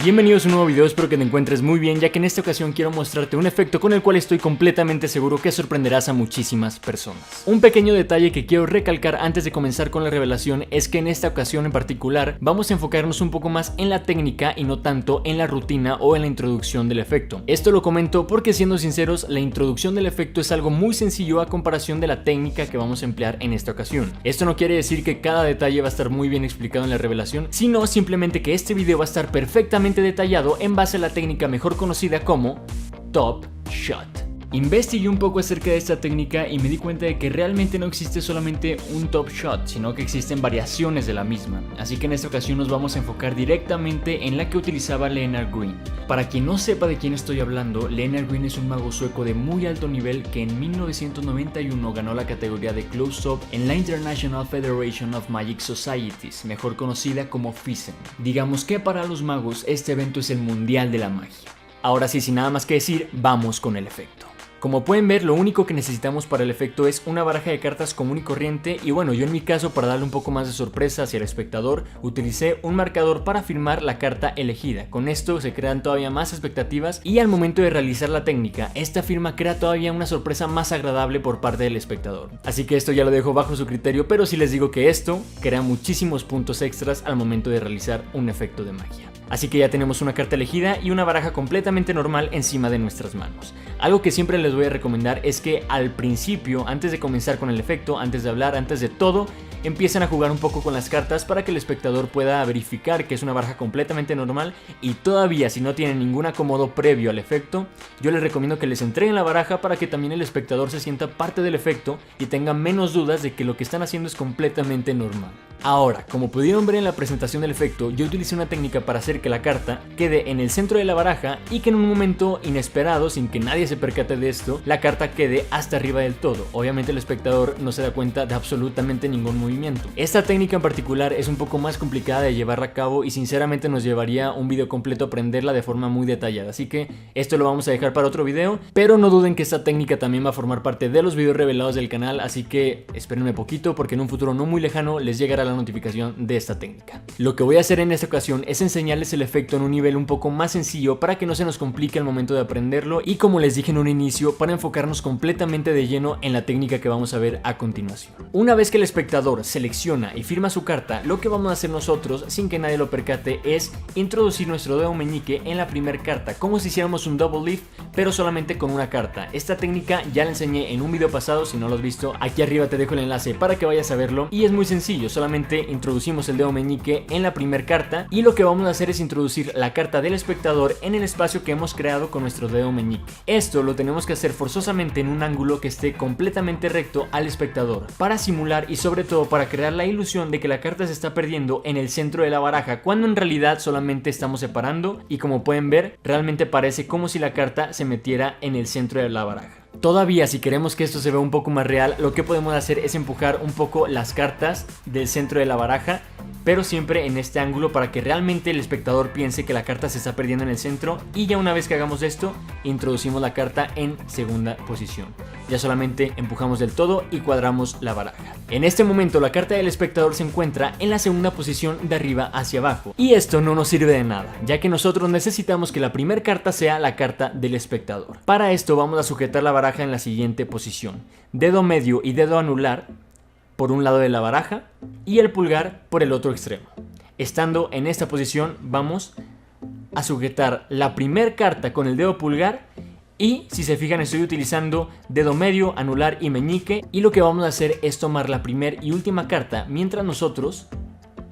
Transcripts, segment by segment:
Bienvenidos a un nuevo video, espero que te encuentres muy bien, ya que en esta ocasión quiero mostrarte un efecto con el cual estoy completamente seguro que sorprenderás a muchísimas personas. Un pequeño detalle que quiero recalcar antes de comenzar con la revelación es que en esta ocasión en particular vamos a enfocarnos un poco más en la técnica y no tanto en la rutina o en la introducción del efecto. Esto lo comento porque, siendo sinceros, la introducción del efecto es algo muy sencillo a comparación de la técnica que vamos a emplear en esta ocasión. Esto no quiere decir que cada detalle va a estar muy bien explicado en la revelación, sino simplemente que este video va a estar perfectamente detallado en base a la técnica mejor conocida como Top Shot. Investigué un poco acerca de esta técnica y me di cuenta de que realmente no existe solamente un top shot, sino que existen variaciones de la misma. Así que en esta ocasión nos vamos a enfocar directamente en la que utilizaba Lennart Green. Para quien no sepa de quién estoy hablando, Lennart Green es un mago sueco de muy alto nivel que en 1991 ganó la categoría de Close-Up en la International Federation of Magic Societies, mejor conocida como FISM. Digamos que para los magos este evento es el mundial de la magia. Ahora sí, sin nada más que decir, vamos con el efecto. Como pueden ver, lo único que necesitamos para el efecto es una baraja de cartas común y corriente, y bueno, yo en mi caso, para darle un poco más de sorpresa hacia el espectador, utilicé un marcador para firmar la carta elegida. Con esto se crean todavía más expectativas y al momento de realizar la técnica, esta firma crea todavía una sorpresa más agradable por parte del espectador. Así que esto ya lo dejo bajo su criterio, pero sí les digo que esto crea muchísimos puntos extras al momento de realizar un efecto de magia. Así que ya tenemos una carta elegida y una baraja completamente normal encima de nuestras manos. Algo que siempre les voy a recomendar es que al principio, antes de comenzar con el efecto, antes de hablar, antes de todo, empiecen a jugar un poco con las cartas para que el espectador pueda verificar que es una baraja completamente normal, y todavía si no tienen ningún acomodo previo al efecto, yo les recomiendo que les entreguen la baraja para que también el espectador se sienta parte del efecto y tenga menos dudas de que lo que están haciendo es completamente normal. Ahora, como pudieron ver en la presentación del efecto, yo utilicé una técnica para hacer que la carta quede en el centro de la baraja y que en un momento inesperado, sin que nadie se percate de esto, la carta quede hasta arriba del todo. Obviamente el espectador no se da cuenta de absolutamente ningún movimiento. Esta técnica en particular es un poco más complicada de llevar a cabo y sinceramente nos llevaría un video completo aprenderla de forma muy detallada, así que esto lo vamos a dejar para otro video, pero no duden que esta técnica también va a formar parte de los videos revelados del canal, así que espérenme poquito porque en un futuro no muy lejano les llegará la notificación de esta técnica. Lo que voy a hacer en esta ocasión es enseñarles el efecto en un nivel un poco más sencillo para que no se nos complique al momento de aprenderlo, y como les dije en un inicio, para enfocarnos completamente de lleno en la técnica que vamos a ver a continuación. Una vez que el espectador selecciona y firma su carta, lo que vamos a hacer nosotros, sin que nadie lo percate, es introducir nuestro dedo meñique en la primera carta, como si hiciéramos un double leaf, pero solamente con una carta. Esta técnica ya la enseñé en un video pasado, si no lo has visto, aquí arriba te dejo el enlace para que vayas a verlo, y es muy sencillo, solamente introducimos el dedo meñique en la primera carta y lo que vamos a hacer es introducir la carta del espectador en el espacio que hemos creado con nuestro dedo meñique. Esto lo tenemos que hacer forzosamente en un ángulo que esté completamente recto al espectador, para simular y sobre todo para crear la ilusión de que la carta se está perdiendo en el centro de la baraja, cuando en realidad solamente estamos separando, y como pueden ver, realmente parece como si la carta se metiera en el centro de la baraja. Todavía, si queremos que esto se vea un poco más real, lo que podemos hacer es empujar un poco las cartas del centro de la baraja, pero siempre en este ángulo para que realmente el espectador piense que la carta se está perdiendo en el centro, y ya una vez que hagamos esto, introducimos la carta en segunda posición. Ya solamente empujamos del todo y cuadramos la baraja. En este momento la carta del espectador se encuentra en la segunda posición de arriba hacia abajo, y esto no nos sirve de nada, ya que nosotros necesitamos que la primera carta sea la carta del espectador. Para esto vamos a sujetar la baraja en la siguiente posición: dedo medio y dedo anular por un lado de la baraja y el pulgar por el otro extremo. Estando en esta posición vamos a sujetar la primera carta con el dedo pulgar, y si se fijan estoy utilizando dedo medio, anular y meñique, y lo que vamos a hacer es tomar la primera y última carta mientras nosotros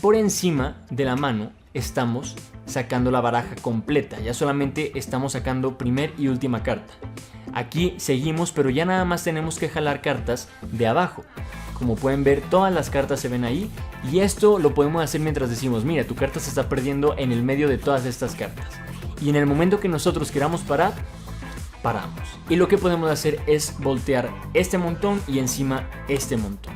por encima de la mano estamos sacando la baraja completa. Ya solamente estamos sacando primer y última carta. Aquí seguimos, pero ya nada más tenemos que jalar cartas de abajo. Como pueden ver, todas las cartas se ven ahí, y esto lo podemos hacer mientras decimos: mira, tu carta se está perdiendo en el medio de todas estas cartas. Y en el momento que nosotros queramos parar, paramos. Y lo que podemos hacer es voltear este montón y encima este montón.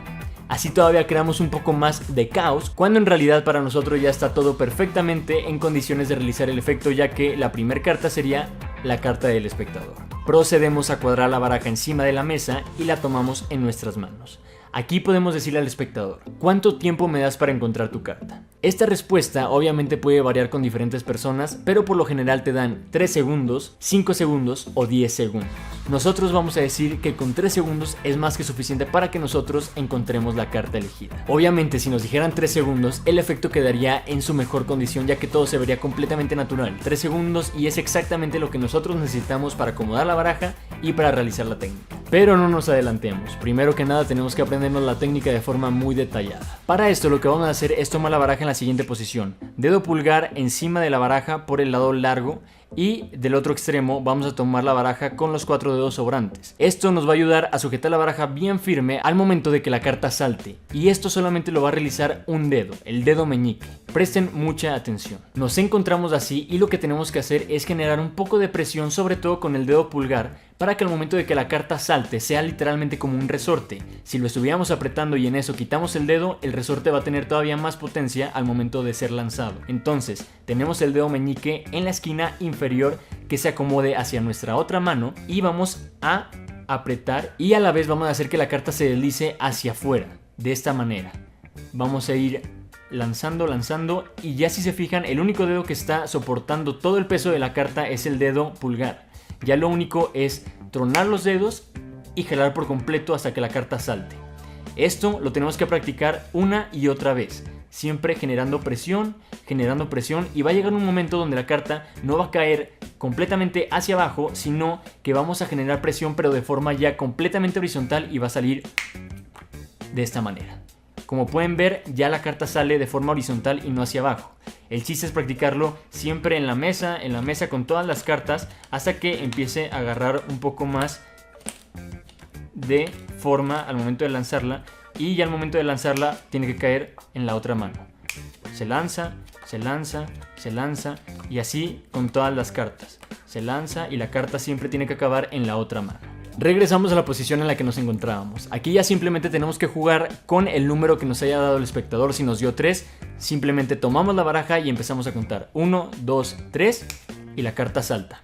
Así todavía creamos un poco más de caos, cuando en realidad para nosotros ya está todo perfectamente en condiciones de realizar el efecto, ya que la primera carta sería la carta del espectador. Procedemos a cuadrar la baraja encima de la mesa y la tomamos en nuestras manos. Aquí podemos decirle al espectador: ¿cuánto tiempo me das para encontrar tu carta? Esta respuesta obviamente puede variar con diferentes personas, pero por lo general te dan 3 segundos, 5 segundos o 10 segundos. Nosotros vamos a decir que con 3 segundos es más que suficiente para que nosotros encontremos la carta elegida. Obviamente, si nos dijeran 3 segundos, el efecto quedaría en su mejor condición, ya que todo se vería completamente natural. 3 segundos y es exactamente lo que nosotros necesitamos para acomodar la baraja y para realizar la técnica. Pero no nos adelantemos, primero que nada tenemos que aprendernos la técnica de forma muy detallada. Para esto lo que vamos a hacer es tomar la baraja en la siguiente posición: dedo pulgar encima de la baraja por el lado largo, y del otro extremo vamos a tomar la baraja con los 4 dedos sobrantes. Esto nos va a ayudar a sujetar la baraja bien firme al momento de que la carta salte, y esto solamente lo va a realizar un dedo, el dedo meñique. Presten mucha atención. Nos encontramos así y lo que tenemos que hacer es generar un poco de presión, sobre todo con el dedo pulgar, para que al momento de que la carta salte sea literalmente como un resorte. Si lo estuviéramos apretando y en eso quitamos el dedo, el resorte va a tener todavía más potencia al momento de ser lanzado. Entonces tenemos el dedo meñique en la esquina inferior que se acomode hacia nuestra otra mano y vamos a apretar, y a la vez vamos a hacer que la carta se deslice hacia afuera, de esta manera. Vamos a ir lanzando, y ya si se fijan, el único dedo que está soportando todo el peso de la carta es el dedo pulgar. Ya lo único es tronar los dedos y jalar por completo hasta que la carta salte. Esto lo tenemos que practicar una y otra vez, siempre generando presión, y va a llegar un momento donde la carta no va a caer completamente hacia abajo, sino que vamos a generar presión pero de forma ya completamente horizontal, y va a salir de esta manera. Como pueden ver, ya la carta sale de forma horizontal y no hacia abajo. El chiste es practicarlo siempre en la mesa con todas las cartas, hasta que empiece a agarrar un poco más de forma al momento de lanzarla, y ya al momento de lanzarla tiene que caer en la otra mano. Se lanza, y así con todas las cartas. Se lanza y la carta siempre tiene que acabar en la otra mano. Regresamos a la posición en la que nos encontrábamos. Aquí ya simplemente tenemos que jugar con el número que nos haya dado el espectador. Si nos dio 3, simplemente tomamos la baraja y empezamos a contar 1, 2, 3 y la carta salta.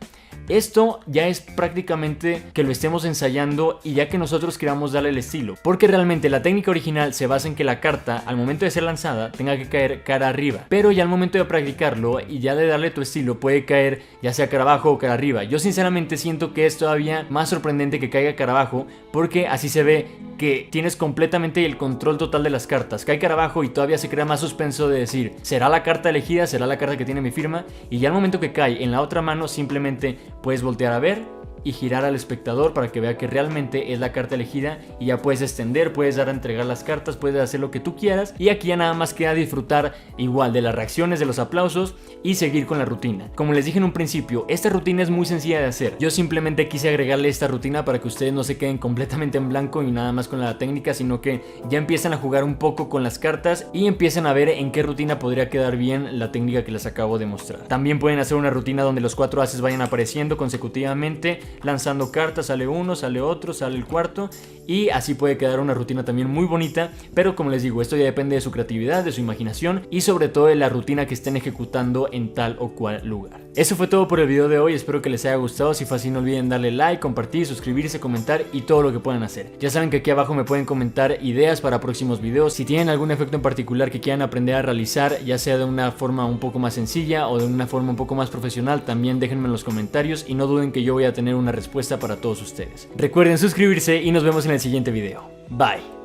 Esto ya es prácticamente que lo estemos ensayando y ya que nosotros queramos darle el estilo, porque realmente la técnica original se basa en que la carta al momento de ser lanzada tenga que caer cara arriba, pero ya al momento de practicarlo y ya de darle tu estilo puede caer ya sea cara abajo o cara arriba. Yo sinceramente siento que es todavía más sorprendente que caiga cara abajo, porque así se ve que tienes completamente el control total de las cartas. Cae cara abajo y todavía se crea más suspenso de decir, ¿será la carta elegida? ¿Será la carta que tiene mi firma? Y ya al momento que cae en la otra mano simplemente puedes voltear a ver y girar al espectador para que vea que realmente es la carta elegida, y ya puedes extender, puedes dar a entregar las cartas, puedes hacer lo que tú quieras, y aquí ya nada más queda disfrutar igual de las reacciones, de los aplausos y seguir con la rutina. Como les dije en un principio, esta rutina es muy sencilla de hacer. Yo simplemente quise agregarle esta rutina para que ustedes no se queden completamente en blanco y nada más con la técnica, sino que ya empiezan a jugar un poco con las cartas y empiezan a ver en qué rutina podría quedar bien la técnica que les acabo de mostrar. También pueden hacer una rutina donde los 4 ases vayan apareciendo consecutivamente, lanzando cartas, sale uno, sale otro, sale el cuarto, y así puede quedar una rutina también muy bonita. Pero como les digo, esto ya depende de su creatividad, de su imaginación y sobre todo de la rutina que estén ejecutando en tal o cual lugar. Eso fue todo por el video de hoy, espero que les haya gustado. Si fue así, no olviden darle like, compartir, suscribirse, comentar y todo lo que puedan hacer. Ya saben que aquí abajo me pueden comentar ideas para próximos videos. Si tienen algún efecto en particular que quieran aprender a realizar, ya sea de una forma un poco más sencilla o de una forma un poco más profesional, también déjenme en los comentarios y no duden que yo voy a tener una respuesta para todos ustedes. Recuerden suscribirse y nos vemos en el siguiente video. Bye.